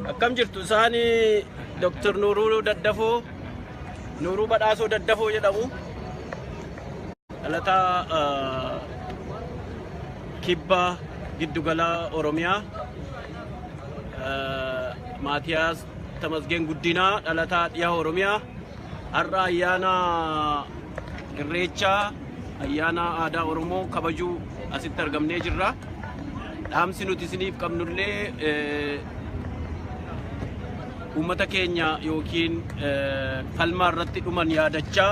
Akkam jirtu isaani Dr. Nuruu Daddafoo Nuruu Badhaasoo Daddafoo jedhamu dhalataa kibba giddugala Oromiyaa Maatiyaas Tamasgeen Guddinaa dhalataa dhiyaa Oromiyaa har'a ayyaana Irreechaa ayyaana aadaa Oromoo kabajuu asitti argamnee jirra. Dhaamsi nuti isiniif qabnullee uummata keenya yookiin falmaa irratti dhuman yaadachaa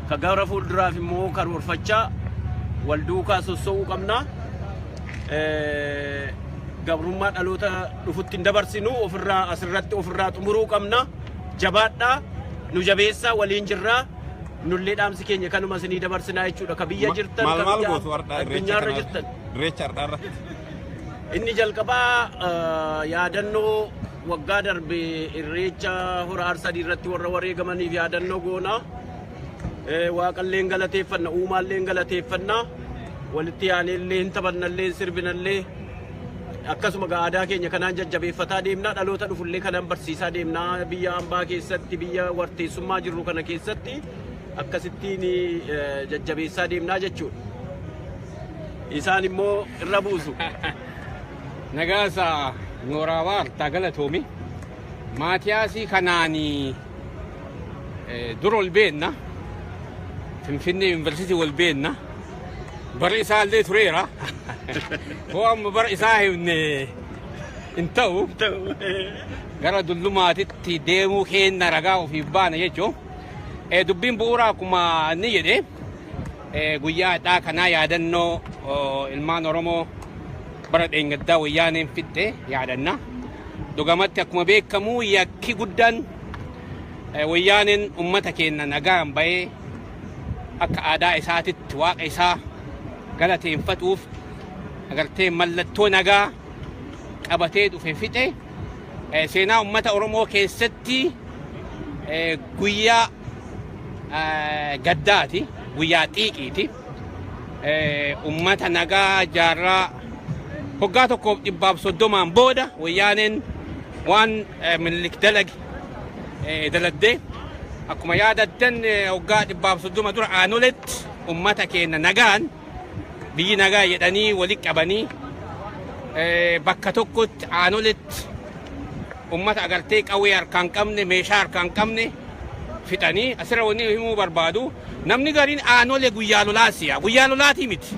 ka gara fuulduraaf immoo karoorfachaa wal duukaa sossoo'uu qabna. Gabrummaa dhaloota dhufutti hin dabarsinu ofirraa asirratti ofirraa xumuruu qabna. Jabaadhaa nu jabeessaa waliin jirraa. Nullee dhaamsi keenya kanuma isinii dabarsinaa jechuudha. Ka biyya jirtan maal gootu addunyaarra jirtan. Irreecha irratti inni jalqabaa yaadannoo waggaa darbe irreecha hora arsadii irratti warra wareegamaniif yaadannoo goona. Waaqalleen galateeffanna uumaalleen galateeffanna walitti aanellee hin taphannallee sirbinallee akkasuma aadaa keenya kanaan jajjabeeffataa deemna. Dhaloota dhufullee kanaan barsiisaa deemna. Biyya hambaa keessatti biyya warteessummaa jirru kana keessatti akkasittiin jajjabeessaa deemnaa jechuudha. Isaan immoo irra buusu. Nagaasa Nooraawaa Artaa Galatoomi Maatiyaasii kanaani dur ol beenna Finfinnee Yuunivarsiitii wal beenna bara isaallee tureera hoo amma bara isaa hin ta'u gara dullumaatitti deemuu keenya ragaa ofiif baana jechuun dubbiin bu'uuraa akkuma inni jedhe guyyaa addaa kanaa yaadannoo ilmaan Oromoo bara dheengaddaa wayyaaneen fixxe yaadanna. Dhugamatti akkuma beekamu yakki guddaan wayyaaneen uummata keenya nagaan bahee akka aadaa isaatitti waaqa isaa galateeffatuuf agartee mallattoo nagaa qabatee dhufe fixe seenaa uummata Oromoo keessatti guyyaa gaddaati, guyyaa xiiqiiti. Uummata nagaa jaarraa hoggaa tokkoof 130 booda wayyaaneen waan Minilik daladdee akkuma yaadattan hoggaa 130 dura aanoletti uummata keenya nagaan biyyi nagaa jedhanii walitti qabanii bakka tokkotti aanoletti uummata agartee qawwee harkaan qabne meeshaa harkaan qabne fixanii asirra wanni himuu barbaadu namni gariin aanolee guyyaa lolaasiya guyyaa lolaatii miti.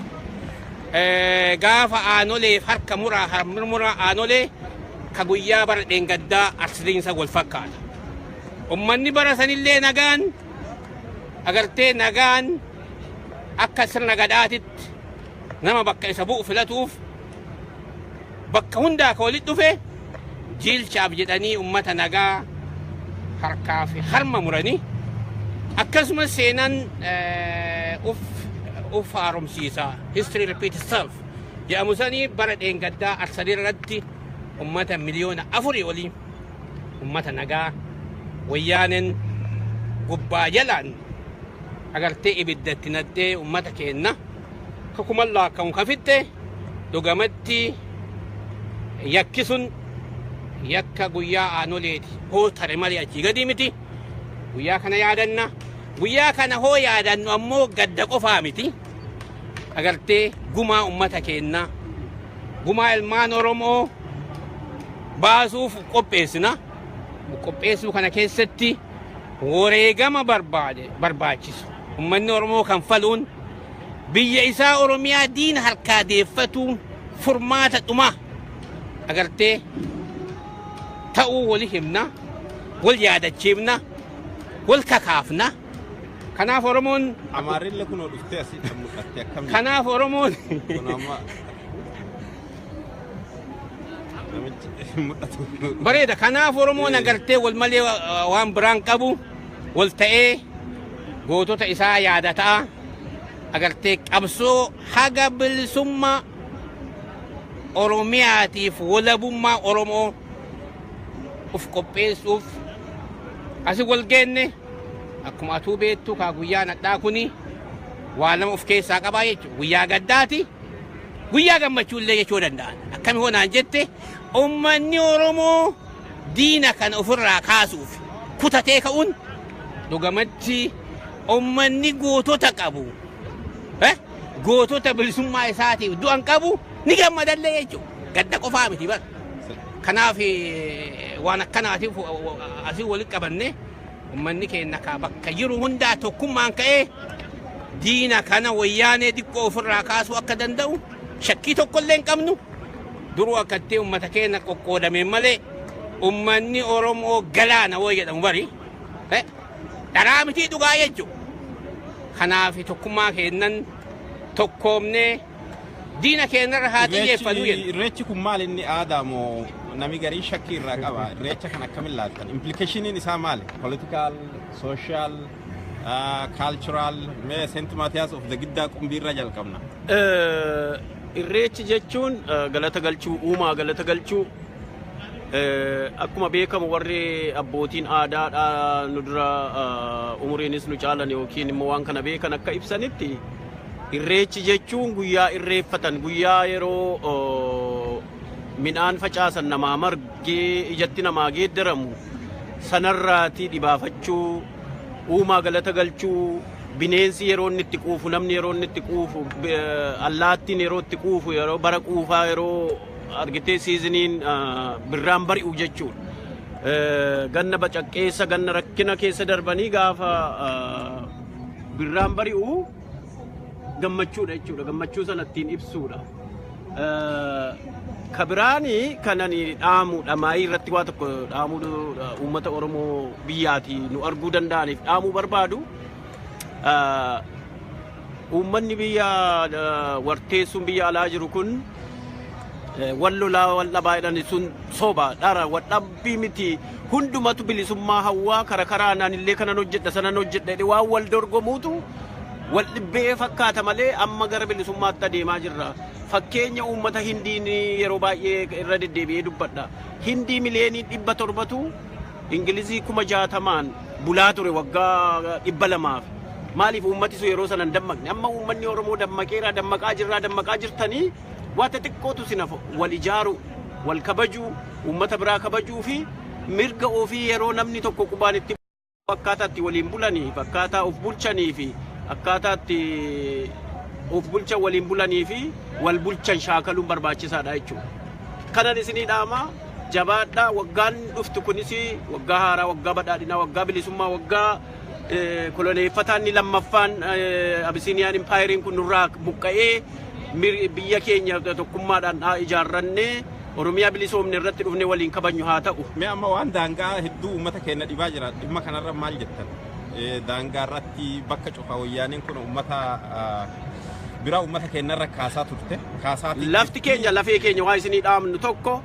Gaafa aanoleef harka muraa aanolee ka guyyaa bara dheengaddaa arsiliinsa wal fakkaata. Ummanni bara sanillee nagaan agartee nagaan akka sirna gadaatitti nama bakka isa bu'u filatuuf bakka hundaa ka walitti dhufe jiilchaaf jedhanii ummata nagaa harkaa fi harma muranii akkasumas seenaan uf haaromsiisaa history repeat itself jedhamu sanii bara dheengaddaa arsadii irratti ummata miliyoona 4 olii ummata nagaa wayyaaneen gubbaa jalaan agartee ibiddatti naddee ummata keenna kakumallaa akkamu kafitte dhugamatti yakki sun yakka guyyaa aanoleeti hoo tare malee achii gadi miti. Guyyaa kana yaadanna guyyaa kana hoo yaadannu ammoo gadda qofaa miti agartee gumaa ummata keenna gumaa ilmaan Oromoo baasuuf qopheessina. Qopheessuu kana keessatti wareegama barbaachisu ummanni Oromoo kan faluun biyya isaa Oromiyaa diina harkaa deeffatuun furmaata dhumaa agartee ta'uu wali himna wal yaadachiifna wal kakaafna. Kanaaf Oromoon Amaarille kunoo dhuftee asii mul'atte akkamitti kanaaf Oromoon bareeda. Kanaaf Oromoon agartee wal malee waan biraan qabu wal ta'ee gootota isaa yaadataa agartee qabsoo haga bilisummaa Oromiyaatiif walabummaa Oromoo uf qopheessuuf asi wal geenne akkuma atuu beektu kaa guyyaan addaa kuni waa lama of keessaa qabaa jechuudha. Guyyaa gaddaati guyyaa gammachuullee jechuu danda'an akkami hoonaan jette ummanni Oromoo diina kan ofirraa kaasuuf kutatee ka'uun dhugamatti ummanni gootota qabu. Gootota bilisummaa isaatiif du'an qabu ni gammadallee jechuudha. Gadda qofaa miti bara. Kanaaf waan akkanaatiif asii walitti qabanne ummanni keenya bakka jiru hundaa tokkummaan ka'ee diina kana wayyaanee xiqqoo ofirraa kaasuu akka danda'u shakkii tokkollee hin qabnu. Duruu akkatti ummata keenya qoqqoodame malee ummanni Oromoo galaana wayii jedhamu bari. Dharaa miti dhugaa jechuudha. Kanaaf tokkummaa keennan tokkoomnee diina keenyarra haa xiyyeeffatu jedhu. Irreechi kun maal inni aadaa moo nami garii shakkii irraa qaba? Irreecha kan akkamiin laattan? Implikeeshiniin isaa maali? Political, social, cultural, mee Saint Matthias of the Giddaa qumbiirra jalqabna. Irreechi jechuun galata galchuu, uumaa galata galchuu. Akkuma beekamu warri abbootiin aadaa nu dura umuriinis nu caalan yookiin immoo waan kana beekan akka ibsanitti irreechi jechuun guyyaa irreeffatan, guyyaa yeroo midhaan facaasan namaa margee ijatti namaa geeddaramu sanarraatii dhibaafachuu, uumaa galata galchuu, bineensi yeroo inni itti quufu, namni yeroo inni itti quufu, allaattiin yeroo itti quufu, yeroo bara quufaa yeroo argitee siiziniin birraan bari'u jechuudha. Ganna bacaqqeessa, ganna rakkina keessa darbanii gaafa birraan bari'u gammachuudha jechuudha. Gammachuu sana ittiin ibsuudha. Kabiraanii kanani dhaamuudha. Maayii irratti waa tokko dhaamuu uummata Oromoo biyyaati nu arguu danda'aniif dhaamuu barbaadu. Uummanni biyya warteessuun biyya alaa jiru kun wallolaa waldhabaa jedhani sun soba dhara wadhabbii miti hundumatu bilisummaa hawwaa karaanaan illee kanan hojjedha sanan hojjedha waan wal dorgomuutu wal dhibbee fakkaata malee amma gara bilisummaatti adeemaa jirra. Fakkeenya uummata Hindiin yeroo baay'ee irra deddeebi'ee dubbadha. Hindii miliyoonii 700tu Ingilizii 60,000 bulaa ture waggaa 200. Maaliif uummati sun yeroo sanan dammaqne? Amma uummanni Oromoo dammaqeera, dammaqaa jirraa, dammaqaa jirtanii wata xiqqootu sinaf wal ijaaru, wal kabajuu, uummata biraa kabajuu fi mirga ofii yeroo namni tokko qubaan itti akkaataatti waliin bulanii, akkaataa of bulchanii fi akkaataatti of bulchan waliin bulanii fi wal bulchan shaakaluun barbaachisaadha jechuudha. Kanan isinii dhaama jabaadha. Waggaan dhuftu kunis waggaa haaraa, waggaa badhaadhinaa, waggaa bilisummaa, waggaa koloneeffataan ni lammaffaan Abisiiniyaan impaayiriin kun nurraa buqqa'ee biyya keenya tokkummaadhaan ijaarrannee Oromiyaa bilisoomne irratti dhufne waliin kabajnu haa ta'u. Mee amma waan daangaa hedduu uummata keenya dhibaa jira. Dhimma kanarra maal jettan? Daangaa irratti bakka cufaa wayyaaniin kun uummata biraa uummata keenyarra kaasaa turte. Lafti keenya lafee keenya waa isinii dhaamnu tokko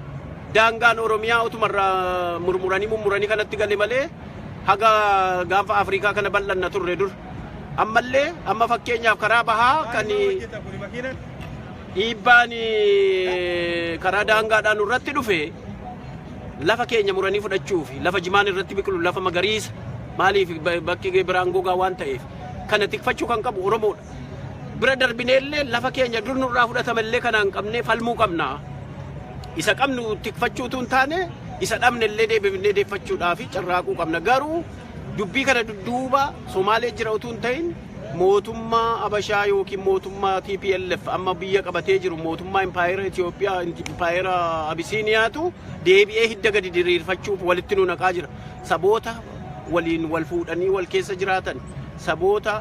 daangaan Oromiyaa utumarraa mummuranii kanatti gale malee haga gaafa Afrikaa kana bal'anna turre dur. Ammallee amma fakkeenyaaf karaa bahaa kan dhiibbaan karaa daangaadhaan irratti dhufe lafa keenya muranii fudhachuuf lafa jimaan irratti biqilu lafa magariisa maaliif bakki biraan gogaa waan ta'eef kana tikfachuu kan qabu Oromoodha. Bira darbineellee lafa keenya dur nurraa fudhatamallee kanaan qabnee falmuu qabna. Isa qabnu tikfachuutu hin taane isa dhabnellee deebifnee deeffachuudhaaf carraaquu qabna. Garuu dubbii kana dudduuba Somaalee jira utuu hin ta'in mootummaa Abashaa yookiin mootummaa TPLF amma biyya qabatee jiru mootummaa impaayera Itoophiyaa impaayera Abisiiniyaatu deebi'ee hidda gadi diriirfachuuf walitti nu naqaa jira. Saboota waliin wal fuudhanii wal keessa jiraatan, saboota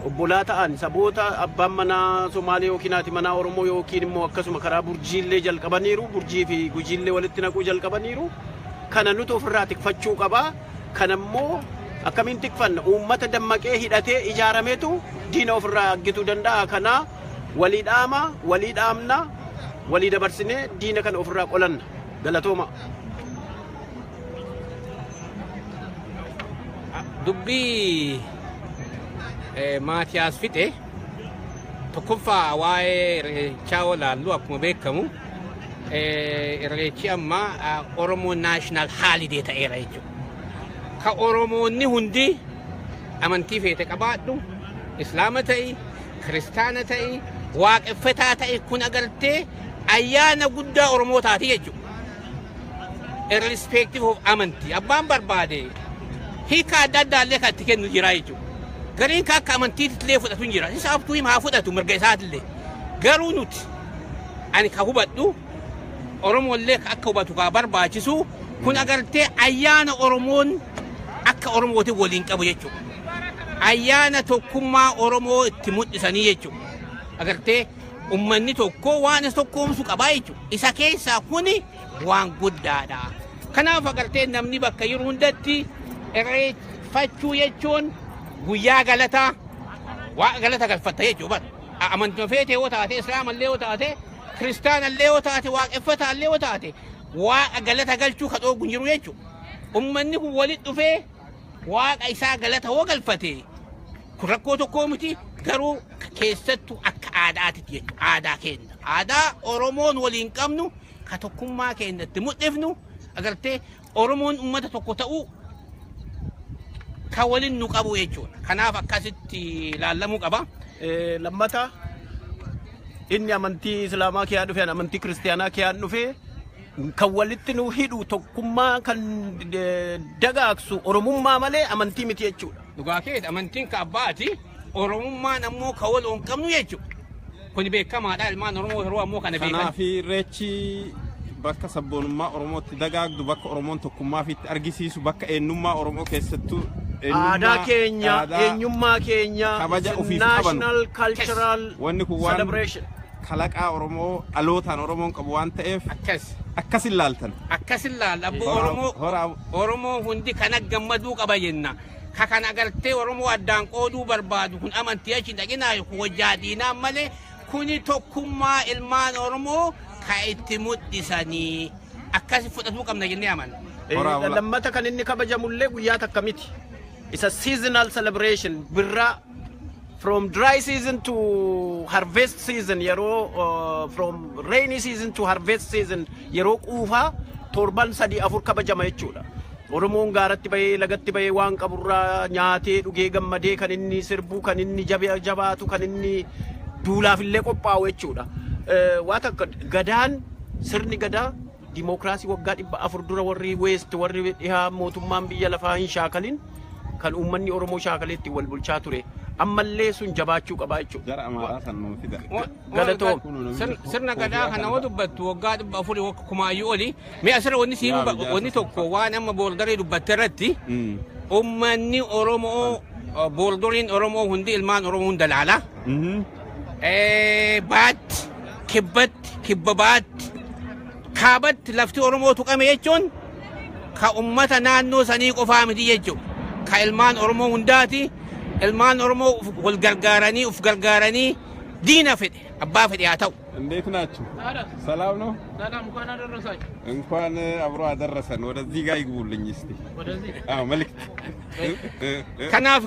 obbolaa ta'an, saboota abbaan manaa Somaalee yookiin haati manaa Oromoo yookiin immoo akkasuma karaa burjiillee jalqabaniiru, burjii fi gujiillee walitti naquu jalqabaniiru. Kana nuti ofirraa tikfachuu qabaa. Kanammoo akkamiin tikfanna? Uummata dammaqee hidhatee ijaarameetu diina ofirraa aggituu danda'a. Kana walii dhaama, walii dhaamna, walii dabarsinee diina kana ofirraa qolanna. Galatooma. Dubbii Maatiyaas fixe tokkoffaa waa'ee irreechaa olaallu akkuma beekamu irreechi amma Oromoo naashinaal haalidee ta'eera jechuudha. Ka Oromoonni hundi amantii feete qabaadhu, Islaama ta'i, Kiristaana ta'i, waaqeffataa ta'i kun agartee ayyaana guddaa Oromoo taati jechuudha. irrespective of amantii abbaan barbaade hiika adda addaa illee kan itti kennu jira jechuudha. Gariin kan akka amantiitti illee fudhatu hin jira. Isaaftuu himaa fudhatu mirga isaatiillee. Garuu nuti ani ka hubadhu Oromoo illee akka hubatu ka barbaachisu kun agartee ayyaana Oromoon akka Oromooti waliin qabu jechuudha. Ayyaana tokkummaa Oromoo itti mul'isanii jechuudha. Agartee ummanni tokko waan isa tokkoomsu qabaa jechuudha. Isa keessaa kuni waan guddaadha. Kanaaf agartee namni bakka yeroo hundatti irreeffachuu jechuun guyyaa galataa waa galata galfatta jechuudha. Amantii feetee yoo taate Islaama illee yoo taate Kiristaana illee yoo taate waaqeffata illee yoo taate waaqa galata galchuu ka dhoogu jiru jechuudha. Ummanni kun walitti dhufee waaqa isaa galata hoo galfate kun rakkoo tokko miti garuu keessattuu akka aadaati jechuudha. Aadaa keenya aadaa Oromoon waliin qabnu ka tokkummaa keenyatti mul'ifnu agartee Oromoon ummata tokko ta'uu ka waliin nu qabu jechuudha. Kanaaf akkasitti ilaalamuu qaba. Lammata inni amantii Islaamaa kiyaan dhufe amantii Kiristaanaa kiyaan dhufe kan walitti nu hidhu tokkummaa kan dagaagsu Oromummaa malee amantii miti jechuudha. Dhugaa keessa amantiin ka abbaati Oromummaan ammoo ka wal on qabnu jechuudha. Kun beekamaadha ilmaan Oromoo yeroo ammoo kana beekan. Kanaaf Irreechi bakka sabboonummaa Oromootti dagaagdu bakka Oromoon tokkummaa fiitti argisiisu bakka eenyummaa Oromoo keessattuu aadaa keenya eenyummaa keenya national cultural celebration kalaqaa Oromoo alootaan Oromoon qabu waan ta'eef akkas ilaaltan. Akkas ilaala Oromoo hundi kana gammaduu qaba jenna. Ka kana agartee Oromoo addaan qooduu barbaadu kun amantii achi dhaqinaa kun wajjaadiinaa malee kuni tokkummaa ilmaan Oromoo ka itti mul'isanii akkas fudhatuu qabna jennee amanna. Lammata kan inni kabajamullee guyyaa takka miti. It's a seasonal celebration. Birra from dry season to harvest season. From rainy season to harvest season. Quufa torban sadi afur kabajama jechuudha. Oromoon gaaratti bahee lagatti bahee waan qaburraa nyaatee dhugee gammadee kan inni sirbu kan inni jabaatu kan inni duulaaf illee qophaa'u jechuudha. Waa takka gadaan sirni gadaa dimokiraasii waggaa 400 dura warri West warri dhihaa mootummaan biyya lafaa hin shaakalin kan uummanni Oromoo shaakaleetti wal bulchaa ture ammallee sun jabaachuu qabaa jechuudha. Jara amaaraa san nuun fida. Galatoo. Sirna gadaa kana yoo dubbattu waggaa 400 kumaayyuu oli mee asirra wanni tokko waan amma boordaree dubbatte irratti uummanni Oromoo boordoriin Oromoo hundi ilmaan Oromoo hunda laala. Baatti kibbatti kibba baatti kaabatti lafti Oromoo tuqame jechuun ka ummata naannoo sanii qofaa miti jechuudha. Ka ilmaan Oromoo hundaati ilmaan Oromoo wal gargaaranii uf gargaaranii diina fedhe abbaa fedhe haa ta'u. እንዴት ናችሁ? ሰላም ነው? ሰላም እንኳን አደረሳችሁ። እንኳን አብሮ አደረሰን። ወደዚህ ጋር ይግቡልኝ እስቲ። ወደዚህ? አዎ መልክት። ከናፍ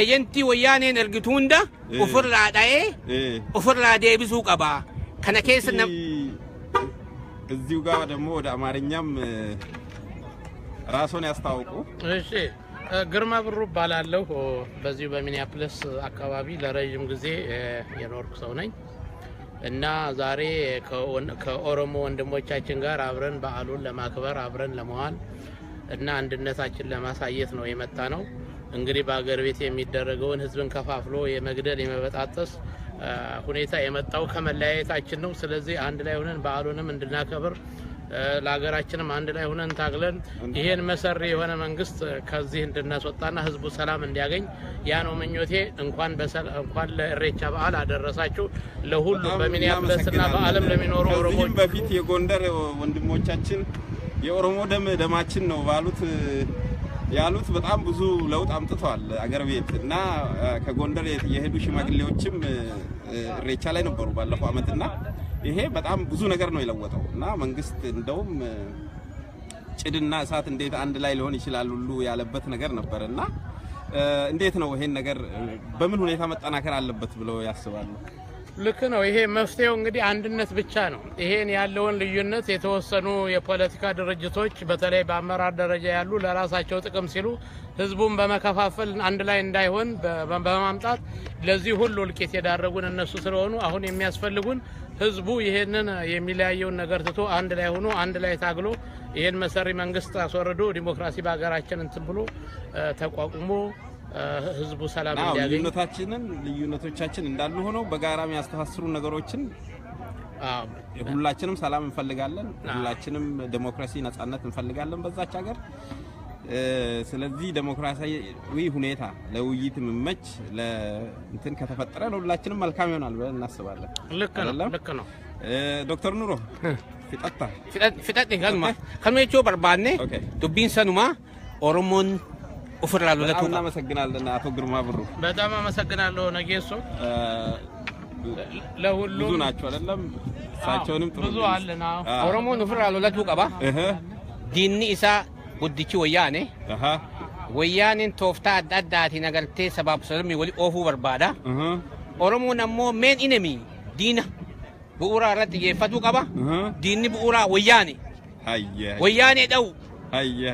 ኤጀንቲ ወያኔን እርግቱ ሁንዳ ኡፍራ ዳኤ ኡፍራ ዴቢሱ ቀባ ከነ ኬስ እዚሁ ጋር ደግሞ ወደ አማርኛም ራስዎን ያስተዋውቁ። እሺ ግርማ ብሩ ባላለሁ በዚሁ በሚኒያፖሊስ አካባቢ ለረጅም ጊዜ የኖርኩ ሰው ነኝ እና ዛሬ ከኦሮሞ ወንድሞቻችን ጋር አብረን በዓሉን ለማክበር አብረን ለመዋል እና አንድነታችን ለማሳየት ነው የመጣ ነው። እንግዲህ በአገር ቤት የሚደረገውን ህዝብን ከፋፍሎ የመግደል የመበጣጠስ ሁኔታ የመጣው ከመለያየታችን ነው። ስለዚህ አንድ ላይ ሆነን በዓሉንም እንድናከብር ለሀገራችንም አንድ ላይ ሆነን ታግለን ይሄን መሰሪ የሆነ መንግስት ከዚህ እንድናስወጣና ህዝቡ ሰላም እንዲያገኝ ያ ነው ምኞቴ። እንኳን ለኢሬቻ በዓል አደረሳችሁ ለሁሉ በሚኒያፖሊስና በዓለም ለሚኖሩ ኦሮሞዎች። በፊት የጎንደር ወንድሞቻችን የኦሮሞ ደማችን ነው ያሉት በጣም ብዙ ለውጥ አምጥተዋል አገር ቤት እና ከጎንደር የሄዱ ሽማግሌዎችም ኢሬቻ ላይ ነበሩ ባለፈው አመትና ይሄ በጣም ብዙ ነገር ነው የለወጠው እና መንግስት እንደውም ጭድና እሳት እንዴት አንድ ላይ ሊሆን ይችላል ሁሉ ያለበት ነገር ነበርና እንዴት ነው ይሄን ነገር በምን ሁኔታ መጠናከር አለበት ብለው ያስባሉ? ልክ ነው። ይሄ መፍትሄው እንግዲህ አንድነት ብቻ ነው። ይሄን ያለውን ልዩነት የተወሰኑ የፖለቲካ ድርጅቶች በተለይ በአመራር ደረጃ ያሉ ለራሳቸው ጥቅም ሲሉ ህዝቡን በመከፋፈል አንድ ላይ እንዳይሆን በማምጣት ለዚህ ሁሉ እልቂት የዳረጉን እነሱ ስለሆኑ አሁን የሚያስፈልጉን ህዝቡ ይሄንን የሚለያየውን ነገር ትቶ አንድ ላይ ሆኖ አንድ ላይ ታግሎ ይሄን መሰሪ መንግስት አስወርዶ ዲሞክራሲ በአገራችን እንትን ብሎ ተቋቁሞ ህዝቡ ሰላም እንዲያገኝ ልዩነቶቻችን እንዳሉ ሆነው በጋራ የሚያስተሳስሩ ነገሮችን ሁላችንም ሰላም እንፈልጋለን ሁላችንም ዲሞክራሲ ነጻነት እንፈልጋለን በዛች ሀገር ስለዚህ ዲሞክራሲያዊ ሁኔታ ለውይይት ምመች ለእንትን ከተፈጠረ ለሁላችንም መልካም ይሆናል ብለን እናስባለን ልክ ነው ዶክተር ኑሮ ፊጣት ከልሜቾ በርባኔ ዱቢን ሰኑማ ኦሮሞን ኡፍራሉ ለቱቃ እናመሰግናለን አቶ ግርማ ብሩ በጣም አመሰግናለሁ ነጌሶ ለሁሉ ብዙ ናቸው አይደለም ሳቸውንም ብዙ አለና ኦሮሞን ኡፍራሉ ለቱቃ ባ ዲኒ ኢሳ ጉድቺ ወያኔ ወያኔን ቶፍታ አዳዳቲ ነገርቴ ሰባብ ሰለሚ ወሊ ኦፉ በርባዳ ኦሮሞ ነሞ ሜን ኢነሚ ዲና ቡኡራ ረት የፈቱ ቀባ ዲኒ ቡኡራ ወያኔ ደው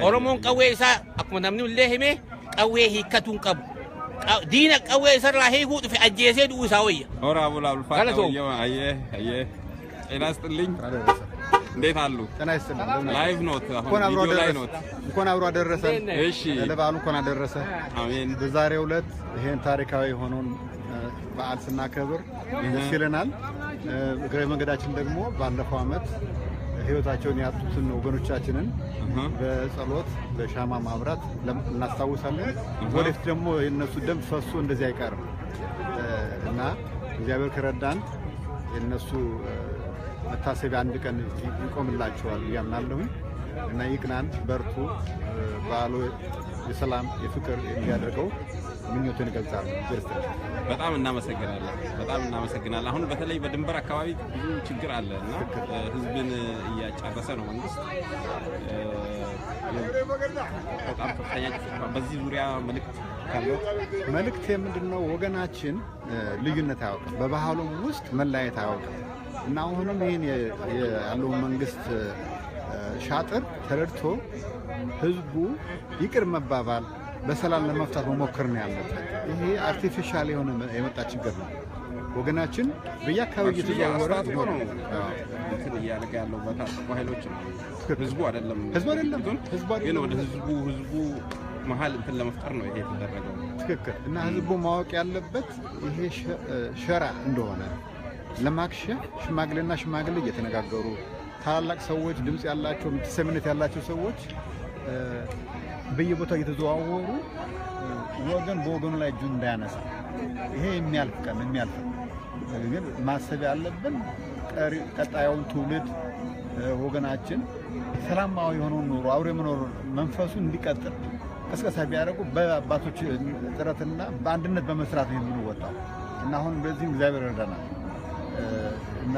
ኦሮሞን ቀዌ ኢሳ አኩማ ነምኒ ለሄሜ ቀዌ ሂከቱን ቀቡ ዲና ቀዌ ሰራ ሄጉ ዱፍ አጄሴ ዱ ሳወያ ኦራ ቡላ ቡልፋታ አየ እናስጥልኝ እንዴት አሉ ጤና ይስጥልኝ ላይቭ ኖት አሁን ቪዲዮ ላይ ኖት እንኳን አብሮ አደረሰን እሺ ለበዓሉ እንኳን አደረሰ አሜን በዛሬው ዕለት ይሄን ታሪካዊ የሆነውን በዓል ስናከብር ደስ ይለናል እግረ መንገዳችን ደግሞ ባለፈው አመት ህይወታቸውን ያጡትን ወገኖቻችንን በጸሎት በሻማ ማብራት እናስታውሳለን ወደፊት ደግሞ የነሱ ደም ፈሶ እንደዚህ አይቀርም እና እግዚአብሔር ከረዳን የነሱ መታሰቢያ አንድ ቀን ይቆምላቸዋል ያምናለሁ እና ይቅናን በርቱ በዓሉ የሰላም የፍቅር እንዲያደርገው ምኞቴን እገልጻለሁ በጣም እናመሰግናለን አሁን በተለይ በድንበር አካባቢ ብዙ ችግር አለ እና ህዝብን እያጫረሰ ነው መንግስት በጣም ከፍተኛ በዚህ ዙሪያ መልእክት ምንድነው ወገናችን ልዩነት አያውቅም በባህሉም ውስጥ መለያየት አያውቅም እና አሁንም ይሄን ያለው መንግስት ሻጥር ተረድቶ ህዝቡ ይቅር መባባል በሰላም ለመፍታት መሞከር ነው ያለበት ይሄ አርቲፊሻል የሆነ የመጣ ችግር ነው ወገናችን በየአካባቢው እየተዘዋወረ ነው እንትን እያለቀ ያለው በታጠቁ ኃይሎች ነው ህዝቡ አይደለም ግን ወደ ህዝቡ መሃል እንትን ለመፍጠር ነው ይሄ የተደረገው ትክክል እና ህዝቡ ማወቅ ያለበት ይሄ ሸራ እንደሆነ ለማክሸፍ ሽማግሌ እየተነጋገሩ ታላላቅ ሰዎች ድምጽ ያላቸው ተሰሚነት ያላቸው ሰዎች በየቦታው እየተዘዋወሩ ወገን በወገኑ ላይ እጁን እንዳያነሳ ይሄ የሚያልፍ ግን ማሰብ ያለብን ቀጣዩን ትውልድ ወገናችን ሰላማዊ የሆነውን ኑሮ አብሮ መኖር መንፈሱን እንዲቀጥል ቀስቀሳ ቢያደርጉ በአባቶች ጥረትና በአንድነት በመስራት ነው የምንወጣው እና አሁን በዚህ እግዚአብሔር ይረዳናል እና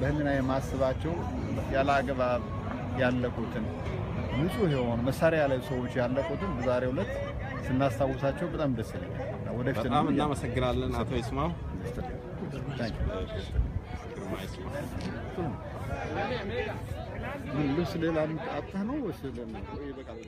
በህሊና የማስባቸው ያለ አግባብ ያለቁትን ንጹህ የሆኑ መሳሪያ ያለ ሰዎች ያለቁትን በዛሬው ዕለት ስናስታውሳቸው በጣም ደስ ይላል ወደፊት በጣም እናመሰግናለን አቶ ይስማው ልብስ ሌላ አጣህ ነው ወይስ ለምን ይበቃል